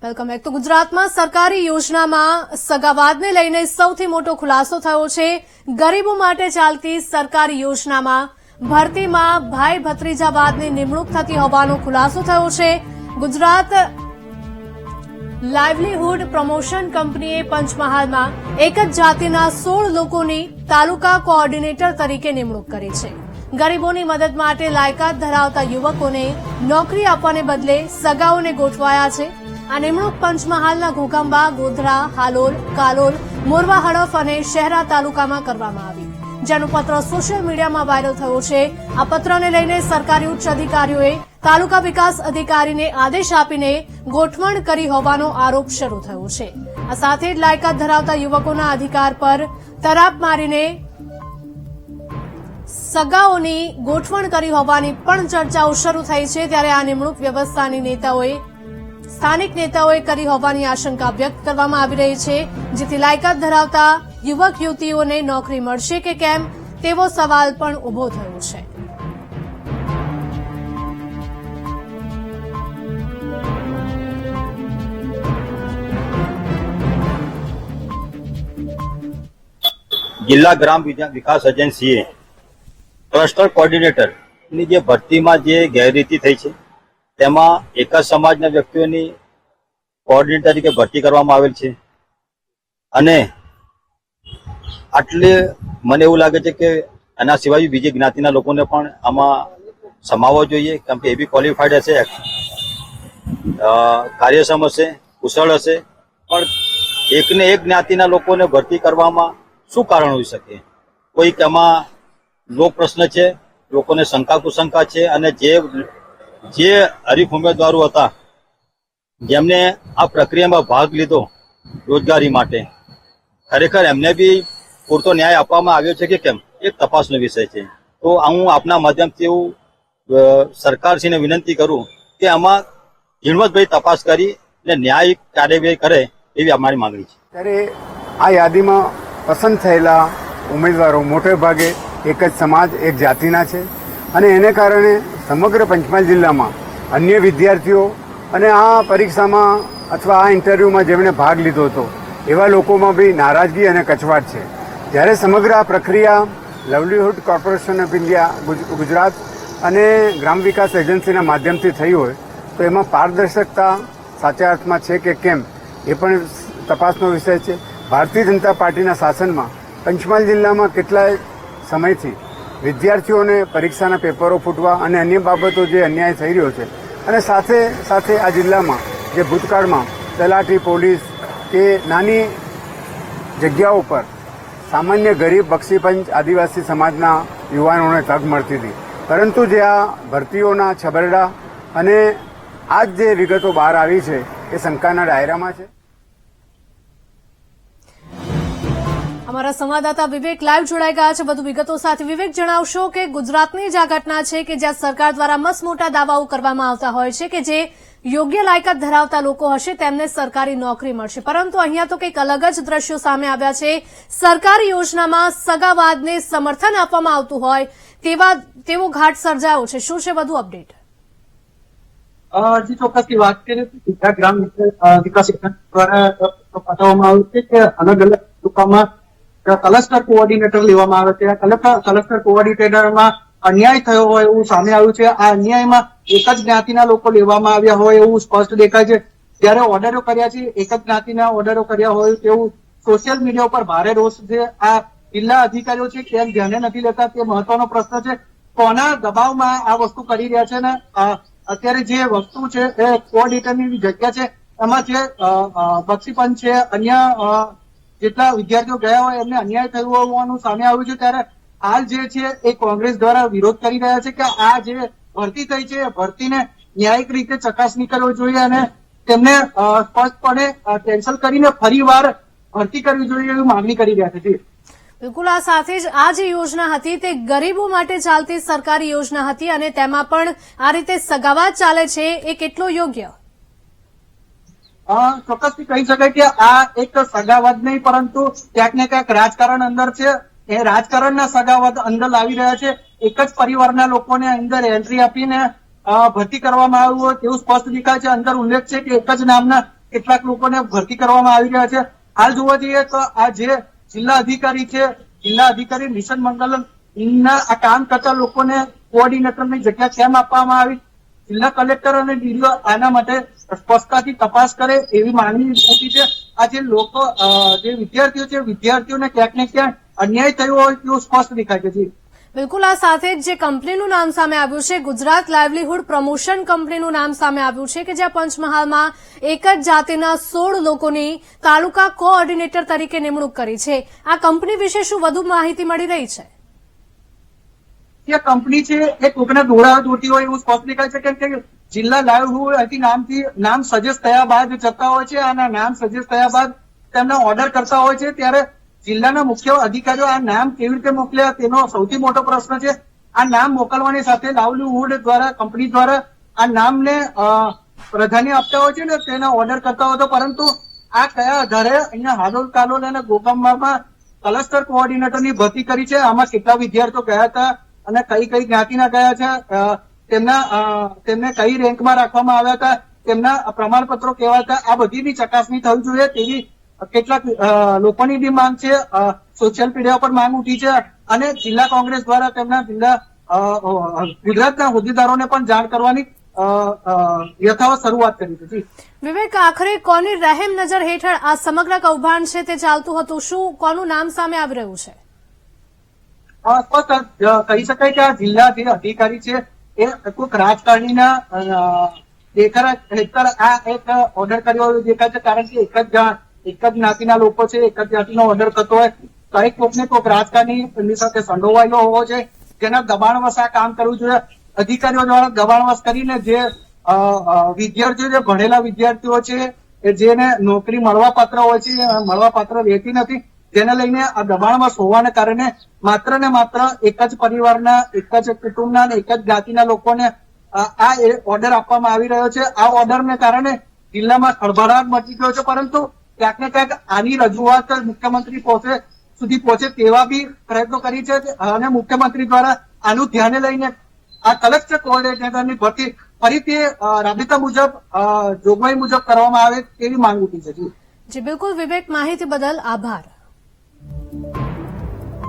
Welcome back. તો ગુજરાતમાં સરકારી યોજનામાં સગાવાદને લઈને સૌથી મોટો ખુલાસો થયો છે। ગરીબો માટે ચાલતી સરકારી યોજનામાં ભરતીમાં ભાઈ ભત્રીજાવાદની નિમણૂક થતી હોવાનો ખુલાસો થયો છે। ગુજરાત લાઇવલીહુડ પ્રમોશન કંપનીએ પંચમહાલમાં એક જ જાતિના 16 લોકોની તાલુકા કોઓર્ડિનેટર તરીકે નિમણૂક કરી છે। ગરીબોની મદદ માટે લાયકાત ધરાવતા યુવકોને નોકરી આપવાને બદલે સગાઓને ગોઠવાયા છે। આ નિમણૂક પંચમહાલના ઘોઘંબા, ગોધરા, હાલોલ, કાલોલ, મોરવા હડફ અને શહેરા તાલુકામાં કરવામાં આવી, જેનો પત્ર સોશિયલ મીડિયામાં વાયરલ થયો છે। આ પત્રને લઈને સરકારી ઉચ્ચ અધિકારીઓએ તાલુકા વિકાસ અધિકારીને આદેશ આપીને ગોઠવણ કરી હોવાનો આરોપ શરૂ થયો છે। આ સાથે જ લાયકાત ધરાવતા યુવકોના અધિકાર પર તરાપ મારીને સગાઓની ગોઠવણ કરી હોવાની પણ ચર્ચાઓ શરૂ થઈ છે। ત્યારે આ નિમણૂક વ્યવસ્થાની સ્થાનિક નેતાઓએ કરી હોવાની આશંકા વ્યક્ત કરવામાં આવી રહી છે, જેથી લાયકાત ધરાવતા યુવક યુવતીઓને નોકરી મળશે કે કેમ તેવો સવાલ પણ ઉભો થયો છે। જિલ્લા ગ્રામ વિકાસ એજન્સીએ ક્લસ્ટર કોઓર્ડિનેટરની જે ભરતીમાં જે ગેરરીતિ થઈ છે તેમાં એક જ સમાજના વ્યક્તિઓની કોઓર્ડિનેટર તરીકે ભરતી કરવામાં આવેલ છે અને આટલે મને એવું લાગે છે કે આના સિવાય બીજી જ્ઞાતિના લોકોને પણ આમાં સમાવવો જોઈએ, કેમ કે એ બી ક્વોલિફાઈડ હશે, કાર્યક્ષમ હશે, કુશળ હશે, પણ એકને એક જ્ઞાતિના લોકોને ભરતી કરવામાં શું કારણ હોઈ શકે? કોઈક એમાં લોક પ્રશ્ન છે, લોકોને શંકા કુશંકા છે અને જે હરીફ ઉમેદવારો હતા જેમને આ પ્રક્રિયામાં ભાગ લીધો રોજગારી માટે, ખરેખર એમને બી પૂરતો ન્યાય આપવામાં આવ્યો છે કે કેમ, એક તપાસનો વિષય છે। તો હું આપના માધ્યમથી એવું સરકારશ્રીને વિનંતી કરું કે આમાં ઝીણવટભરી તપાસ કરી અને ન્યાયિક કાર્યવાહી કરે એવી અમારી માંગણી છે। ત્યારે આ યાદીમાં પસંદ થયેલા ઉમેદવારો મોટે ભાગે એક જ સમાજ, એક જાતિના છે અને એને કારણે સમગ્ર પંચમહાલ જિલ્લામાં અન્ય વિદ્યાર્થીઓ અને આ પરીક્ષામાં અથવા આ ઇન્ટરવ્યુમાં જેમણે ભાગ લીધો હતો એવા લોકોમાં બી નારાજગી અને કચવાટ છે। જ્યારે સમગ્ર આ પ્રક્રિયા livelihood corporation of India Gujarat અને ગ્રામ વિકાસ એજન્સીના માધ્યમથી થઈ હોય તો એમાં પારદર્શકતા સાચા અર્થમાં છે કે કેમ એ પણ તપાસનો વિષય છે। ભારતીય જનતા પાર્ટીના શાસનમાં પંચમહાલ જિલ્લામાં કેટલાય સમયથી વિદ્યાર્થીઓને પરીક્ષાના પેપરો ફૂટવા અને અન્ય બાબતો જે અન્યાય થઈ રહ્યો છે અને સાથે સાથે આ જિલ્લામાં જે ભૂતકાળમાં તલાટી, પોલીસ કે નાની જગ્યાઓ પર સામાન્ય ગરીબ, બક્ષીપંચ, આદિવાસી સમાજના યુવાનોને તક મળતી હતી, પરંતુ જે આ ભરતીઓના છબરડા અને આ જે વિગતો બહાર આવી છે એ શંકાના દાયરામાં છે। અમારા સંવાદદાતા વિવેક લાઈવ જોડાઈ ગયા છે વધુ વિગતો સાથે। વિવેક, જણાવશો કે ગુજરાતની જ આ ઘટના છે કે જ્યાં સરકાર દ્વારા મસમોટા દાવાઓ કરવામાં આવતા હોય છે કે જે યોગ્ય લાયકાત ધરાવતા લોકો હશે તેમને સરકારી નોકરી મળશે, પરંતુ અહીંયા તો કંઈક અલગ જ દ્રશ્યો સામે આવ્યા છે। સરકારી યોજનામાં સગાવાદને સમર્થન આપવામાં આવતું હોય તેવો ઘાટ સર્જાયો છે, શું છે વધુ અપડેટ? જી ચોક્કસની વાત કરીએ તો ગુજરાત ગ્રામ વિકાસ દ્વારા બતાવવામાં આવ્યું છે કે અલગ અલગ તાલુકામાં ક્લસ્ટર કોઓર્ડિનેટર લેવામાં આવે છે। ક્લસ્ટર કોઓર્ડિનેટરમાં અન્યાય થયો હોય એવું સામે આવ્યું છે। આ અન્યાયમાં એક જ જ્ઞાતિના લોકો લેવામાં આવ્યા હોય એવું સ્પષ્ટ દેખાય છે। જ્યારે ઓર્ડરો કર્યા છે એક જ જ્ઞાતિના ઓર્ડરો કર્યા હોય તેવું સોશિયલ મીડિયા ઉપર ભારે રોષ છે। આ જિલ્લા અધિકારીઓ છે કેમ ધ્યાને નથી લેતા તે મહત્વનો પ્રશ્ન છે। કોના દબાવમાં આ વસ્તુ કરી રહ્યા છે ને અત્યારે જે વસ્તુ છે એ કોઓર્ડિનેટરની જગ્યા છે એમાં જે બક્ષીપંચ છે, અન્ય જેટલા વિદ્યાર્થીઓ ગયા હોય એમને અન્યાય થયું હોવાનું સામે આવ્યું છે। ત્યારે હાલ જે છે એ કોંગ્રેસ દ્વારા વિરોધ કરી રહ્યા છે કે આ જે ભરતી થઈ છે એ ભરતીને ન્યાયિક રીતે ચકાસણી કરવી જોઈએ અને તેમને સ્પષ્ટપણે કેન્સલ કરીને ફરીવાર ભરતી કરવી જોઈએ એવી માંગણી કરી રહ્યા છે। બિલકુલ, આ સાથે જ આ જે યોજના હતી તે ગરીબો માટે ચાલતી સરકારી યોજના હતી અને તેમાં પણ આ રીતે સગાવાદ ચાલે છે, એ કેટલો યોગ્ય? ચોક્કસથી કહી શકાય કે આ એક સગાવાદ નહીં પરંતુ ક્યાંક ને ક્યાંક રાજકારણ અંદર છે। એ રાજકારણના સગાવાદ અંદર લાવી રહ્યા છે। એક જ પરિવારના લોકોને અંદર એન્ટ્રી આપીને ભરતી કરવામાં આવ્યું હોય તેવું સ્પષ્ટ દેખાય છે। અંદર ઉલ્લેખ છે કે એક જ નામના કેટલાક લોકોને ભરતી કરવામાં આવી રહ્યા છે. હાલ જોવા જઈએ તો આ જે જિલ્લા અધિકારી છે, જિલ્લા અધિકારી મિશન મંગલમ ના આ કામ કરતા લોકોને કોઓર્ડિનેટરની જગ્યા કેમ આપવામાં આવી? જિલ્લા કલેક્ટર અને ડીડીઓ આના માટે સ્પષ્ટતાથી તપાસ કરે એવી માંગણી ઉઠી છે. આ જે લોકો જે વિદ્યાર્થીઓ છે, વિદ્યાર્થીઓને ક્યાંક ને ક્યાંક અન્યાય થયો હોય તેવું સ્પષ્ટ દેખાય છે. જી બિલકુલ, આ સાથે જ જે કંપનીનું નામ સામે આવ્યું છે, ગુજરાત લાઇવલીહુડ પ્રમોશન કંપનીનું નામ સામે આવ્યું છે કે જ્યાં પંચમહાલમાં એક જ જાતિના 16 લોકોની તાલુકા કોઓર્ડિનેટર તરીકે નિમણૂક કરી છે. આ કંપની વિશે શું વધુ માહિતી મળી રહી છે? જે કંપની છે એ કોકને દોડા દોડતી હોય એવું સ્પષ્ટ દેખાય છે, કેમ કે જિલ્લા લાઇવલીહુડ અહીંથી નામ સજેસ્ટ થયા બાદ જતા હોય છે અને નામ સજેસ્ટ થયા બાદ તેમના ઓર્ડર કરતા હોય છે. ત્યારે જિલ્લાના મુખ્ય અધિકારીઓ આ નામ કેવી રીતે મોકલ્યા તેનો સૌથી મોટો પ્રશ્ન છે. આ નામ મોકલવાની સાથે લાઇવલીહુડ દ્વારા, કંપની દ્વારા આ નામને પ્રાધાન્ય આપતા હોય છે ને તેના ઓર્ડર કરતા હોય તો, પરંતુ આ કયા આધારે અહીંયા હાલોલ, કાલોલ અને ગોગાંબામાં ક્લસ્ટર કોઓર્ડિનેટરની ભરતી કરી છે? આમાં કેટલા વિદ્યાર્થીઓ ગયા હતા અને કઈ કઈ જ્ઞાતિના ગયા છે? તેમને કઈ રેન્કમાં રાખવામાં આવ્યા હતા? તેમના પ્રમાણપત્રો કેવા હતા? આ બધીની ચકાસણી થવી જોઈએ તેવી કેટલાક લોકોની બી માંગ છે. સોશિયલ મીડિયા પર માંગ ઉઠી છે અને જિલ્લા કોંગ્રેસ દ્વારા તેમના જિલ્લા ગુજરાતના હોદ્દેદારોને પણ જાણ કરવાની યથાવત શરૂઆત કરી હતી. વિવેક, આખરે કોની રહેમ નજર હેઠળ આ સમગ્ર કૌભાંડ છે તે ચાલતું હતું? શું કોનું નામ સામે આવી રહ્યું છે? સ્પષ્ટ કહી શકાય કે આ જિલ્લા જે અધિકારી છે એ કોઈક રાજકારણીના હેઠળ આ એક ઓર્ડર કર્યો દેખાય છે, કારણ કે એક જ જ્ઞાતિના લોકો છે, એક જ જાતિનો ઓર્ડર થતો હોય, કઈક કોકને કોઈક રાજકારણી એમની સાથે સંડોવાયેલો હોવો જોઈએ, જેના દબાણવશ આ કામ કરવું જોઈએ. અધિકારીઓ દ્વારા દબાણવશ કરીને જે વિદ્યાર્થીઓ, જે ભણેલા વિદ્યાર્થીઓ છે જેને નોકરી મળવાપાત્ર હોય છે, મળવાપાત્ર રહેતી નથી, જેને લઈને આ દબાણવશ હોવાને કારણે માત્ર ને માત્ર એક જ પરિવારના, એક જ કુટુંબના અને એક જ જ્ઞાતિના લોકોને આ ઓર્ડર આપવામાં આવી રહ્યો છે. આ ઓર્ડરને કારણે જિલ્લામાં ખળભળાટ મચી ગયો છે, પરંતુ ક્યાંક ને ક્યાંક આની રજૂઆત મુખ્યમંત્રી સુધી પહોંચે તેવા બી પ્રયત્નો કરી છે અને મુખ્યમંત્રી દ્વારા આનું ધ્યાને લઈને આ ક્લસ્ટર કોઓર્ડિનેટરની ભરતી ફરીથી રાબેતા મુજબ, જોગવાઈ મુજબ કરવામાં આવે તેવી માંગ ઉઠી છે. જી બિલકુલ વિવેક, માહિતી બદલ આભાર.